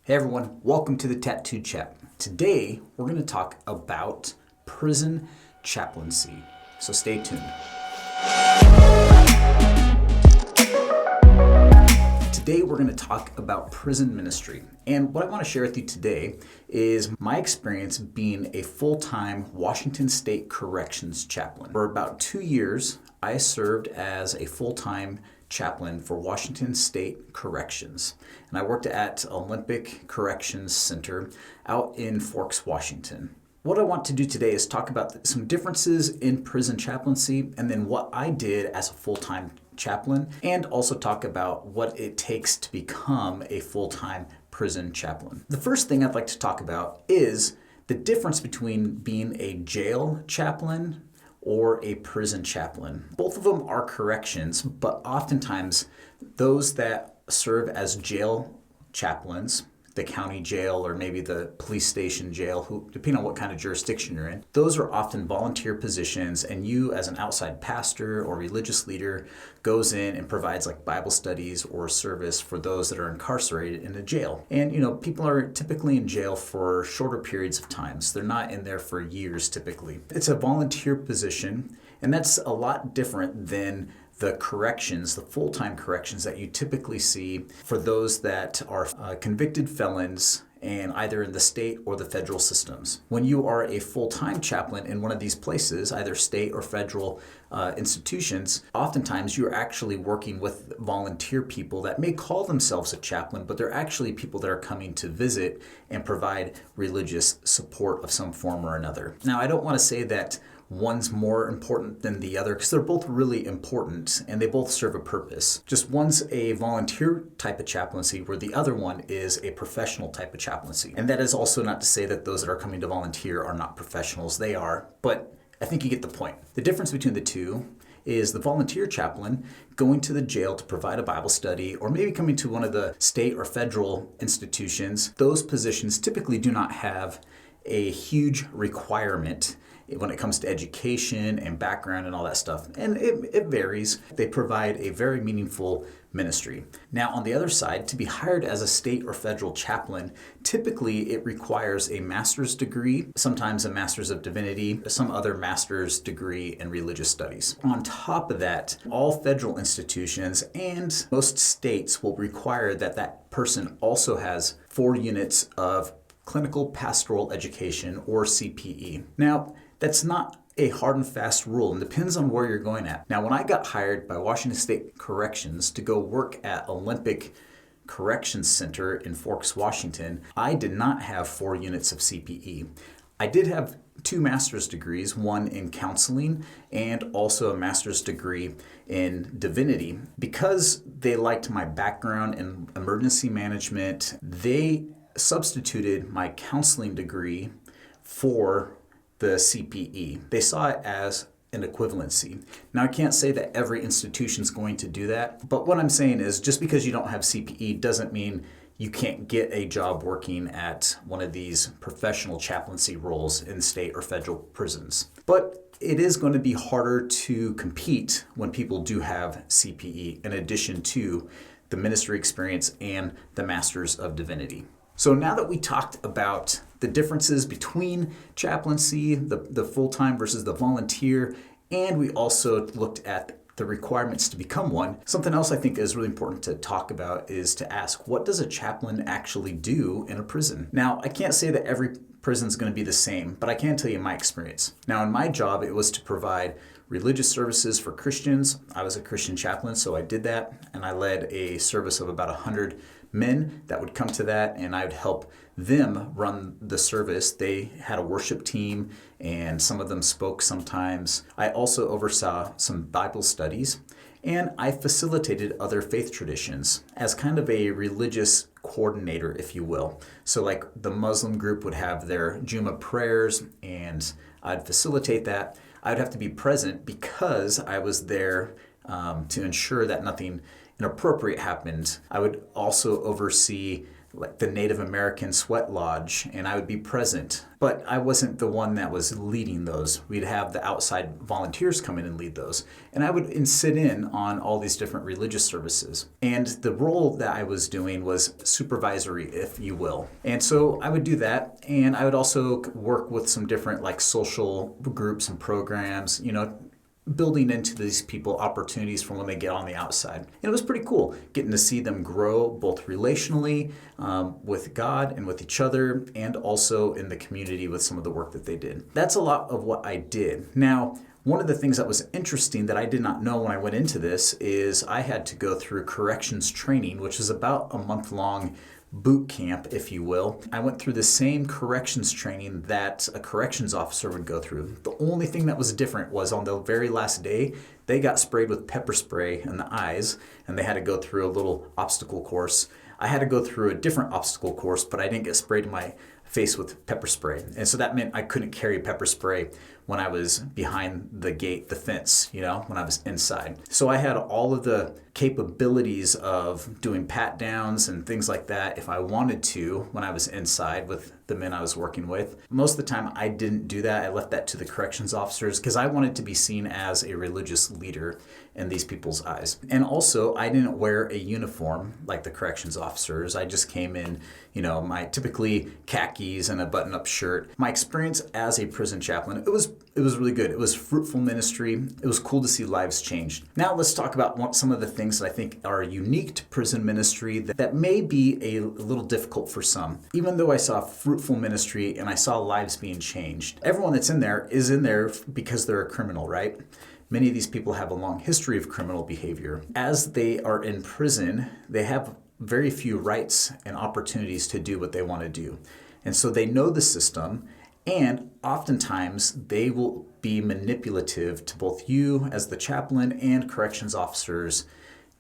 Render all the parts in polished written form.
Hey everyone, welcome to the Tattooed Chap. Today we're going to talk about prison chaplaincy, so stay tuned. Today we're going to talk about prison ministry, and what I want to share with you today is my experience being a full-time Washington State Corrections chaplain. For about 2 years, I served as a full-time chaplain for Washington State Corrections, and I worked at Olympic Corrections Center out in Forks, Washington. What I want to do today is talk about some differences in prison chaplaincy and then what I did as a full-time chaplain, and also talk about what it takes to become a full-time prison chaplain. The first thing I'd like to talk about is the difference between being a jail chaplain or a prison chaplain. Both of them are corrections, but oftentimes those that serve as jail chaplains, the county jail or maybe the police station jail, who, depending on what kind of jurisdiction you're in, those are often volunteer positions, and you as an outside pastor or religious leader goes in and provides like Bible studies or service for those that are incarcerated in a jail. And people are typically in jail for shorter periods of time, so they're not in there for years typically. It's a volunteer position, and that's a lot different than the corrections, the full-time corrections that you typically see for those that are convicted felons and either in the state or the federal systems. When you are a full-time chaplain in one of these places, either state or federal institutions, oftentimes you're actually working with volunteer people that may call themselves a chaplain, but they're actually people that are coming to visit and provide religious support of some form or another. Now, I don't want to say that one's more important than the other, because they're both really important and they both serve a purpose. Just one's a volunteer type of chaplaincy, where the other one is a professional type of chaplaincy. And that is also not to say that those that are coming to volunteer are not professionals. They are, but I think you get the point. The difference between the two is the volunteer chaplain going to the jail to provide a Bible study, or maybe coming to one of the state or federal institutions. Those positions typically do not have a huge requirement when it comes to education and background and all that stuff. And it varies. They provide a very meaningful ministry. Now, on the other side, to be hired as a state or federal chaplain, typically it requires a master's degree, sometimes a master's of divinity, some other master's degree in religious studies. On top of that, all federal institutions and most states will require that that person also has 4 units of clinical pastoral education, or CPE. Now, that's not a hard and fast rule, and depends on where you're going at. Now, when I got hired by Washington State Corrections to go work at Olympic Corrections Center in Forks, Washington, I did not have 4 units of CPE. I did have 2 master's degrees, one in counseling and also a master's degree in divinity. Because they liked my background in emergency management, they substituted my counseling degree for the CPE. They saw it as an equivalency. Now, I can't say that every institution is going to do that, but what I'm saying is just because you don't have CPE doesn't mean you can't get a job working at one of these professional chaplaincy roles in state or federal prisons. But it is going to be harder to compete when people do have CPE, in addition to the ministry experience and the Masters of Divinity. So now that we talked about the differences between chaplaincy, the full-time versus the volunteer, and we also looked at the requirements to become one, something else I think is really important to talk about is to ask, what does a chaplain actually do in a prison? Now, I can't say that every prison is going to be the same, but I can tell you my experience. Now, in my job, it was to provide religious services for Christians. I was a Christian chaplain, so I did that, and I led a service of about 100 men that would come to that, and I would help them run the service. They had a worship team, and some of them spoke sometimes. I also oversaw some Bible studies, and I facilitated other faith traditions as kind of a religious coordinator, if you will. So like the Muslim group would have their Jumu'ah prayers, and I'd facilitate that. I'd have to be present because I was there to ensure that nothing inappropriate happened. I would also oversee like the Native American Sweat Lodge, and I would be present. But I wasn't the one that was leading those. We'd have the outside volunteers come in and lead those. And I would sit in on all these different religious services. And the role that I was doing was supervisory, if you will. And so I would do that. And I would also work with some different like social groups and programs, building into these people opportunities for when they get on the outside. And it was pretty cool getting to see them grow both relationally with God and with each other, and also in the community with some of the work that they did. That's a lot of what I did. Now, one of the things that was interesting that I did not know when I went into this is I had to go through corrections training, which is about a month-long boot camp, if you will. I went through the same corrections training that a corrections officer would go through. The only thing that was different was on the very last day, they got sprayed with pepper spray in the eyes, and they had to go through a little obstacle course. I had to go through a different obstacle course, but I didn't get sprayed in my face with pepper spray. And so that meant I couldn't carry pepper spray when I was behind the gate, the fence, when I was inside. So I had all of the capabilities of doing pat downs and things like that if I wanted to when I was inside with the men I was working with. Most of the time I didn't do that. I left that to the corrections officers because I wanted to be seen as a religious leader in these people's eyes. And also I didn't wear a uniform like the corrections officers. I just came in, my typically khakis and a button-up shirt. My experience as a prison chaplain, it was really good. It was fruitful ministry. It was cool to see lives changed. Now let's talk about some of the things that I think are unique to prison ministry that may be a little difficult for some. Even though I saw fruitful ministry and I saw lives being changed, everyone that's in there is in there because they're a criminal, right? Many of these people have a long history of criminal behavior. As they are in prison, they have very few rights and opportunities to do what they want to do. And so they know the system, and oftentimes they will be manipulative to both you as the chaplain and corrections officers,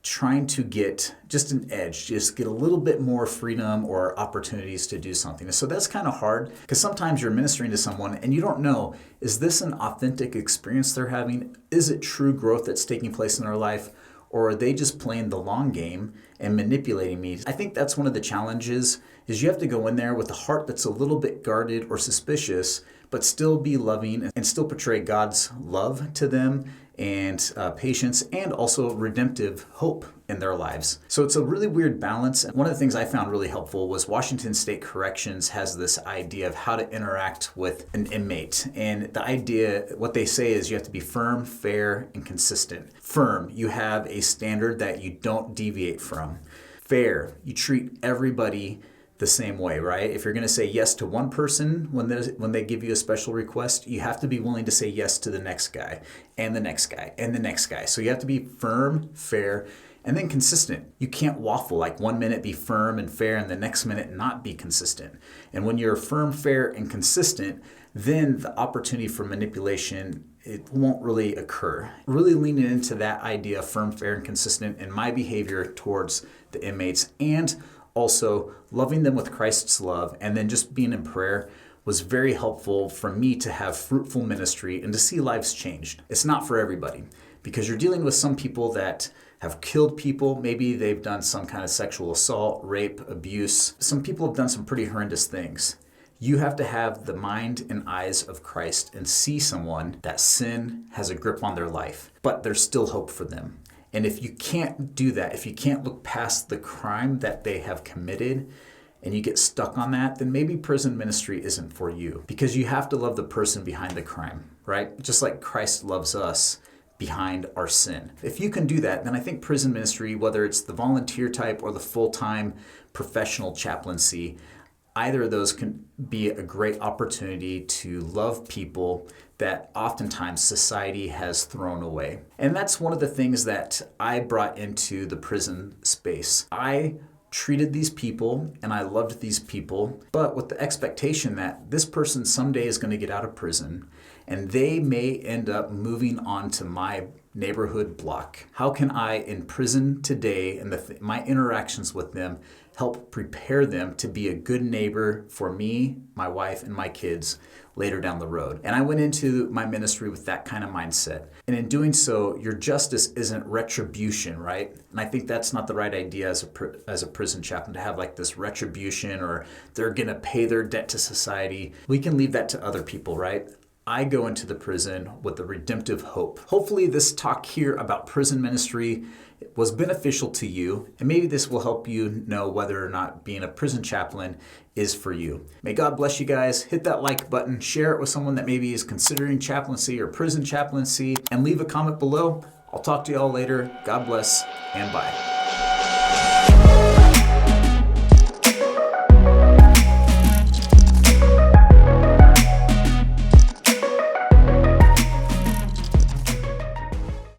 trying to get just an edge, just get a little bit more freedom or opportunities to do something. So that's kind of hard because sometimes you're ministering to someone and you don't know, is this an authentic experience they're having? Is it true growth that's taking place in their life? Or are they just playing the long game and manipulating me? I think that's one of the challenges is you have to go in there with a heart that's a little bit guarded or suspicious, but still be loving and still portray God's love to them and patience and also redemptive hope in their lives. So it's a really weird balance. And one of the things I found really helpful was Washington State Corrections has this idea of how to interact with an inmate. And the idea, what they say is you have to be firm, fair, and consistent. Firm, you have a standard that you don't deviate from. Fair, you treat everybody the same way, right? If you're going to say yes to one person when they give you a special request, you have to be willing to say yes to the next guy and the next guy and the next guy. So you have to be firm, fair, and then consistent. You can't waffle, like 1 minute be firm and fair and the next minute not be consistent. And when you're firm, fair, and consistent, then the opportunity for manipulation, it won't really occur. Really leaning into that idea of firm, fair, and consistent in my behavior towards the inmates, and also loving them with Christ's love, and then just being in prayer was very helpful for me to have fruitful ministry and to see lives changed. It's not for everybody because you're dealing with some people that have killed people. Maybe they've done some kind of sexual assault, rape, abuse. Some people have done some pretty horrendous things. You have to have the mind and eyes of Christ and see someone that sin has a grip on their life, but there's still hope for them. And if you can't do that, if you can't look past the crime that they have committed and you get stuck on that, then maybe prison ministry isn't for you, because you have to love the person behind the crime, right? Just like Christ loves us behind our sin. If you can do that, then I think prison ministry, whether it's the volunteer type or the full-time professional chaplaincy, either of those can be a great opportunity to love people that oftentimes society has thrown away. And that's one of the things that I brought into the prison space. I treated these people and I loved these people, but with the expectation that this person someday is going to get out of prison and they may end up moving on to my neighborhood block. How can I, in prison today, and my interactions with them, help prepare them to be a good neighbor for me, my wife, and my kids later down the road. And I went into my ministry with that kind of mindset. And in doing so, your justice isn't retribution, right? And I think that's not the right idea as a prison chaplain, to have like this retribution or they're gonna pay their debt to society. We can leave that to other people, right? I go into the prison with a redemptive hope. Hopefully this talk here about prison ministry was beneficial to you, and maybe this will help you know whether or not being a prison chaplain is for you. May God bless you guys. Hit that like button, share it with someone that maybe is considering chaplaincy or prison chaplaincy, and leave a comment below. I'll talk to you all later. God bless, and bye.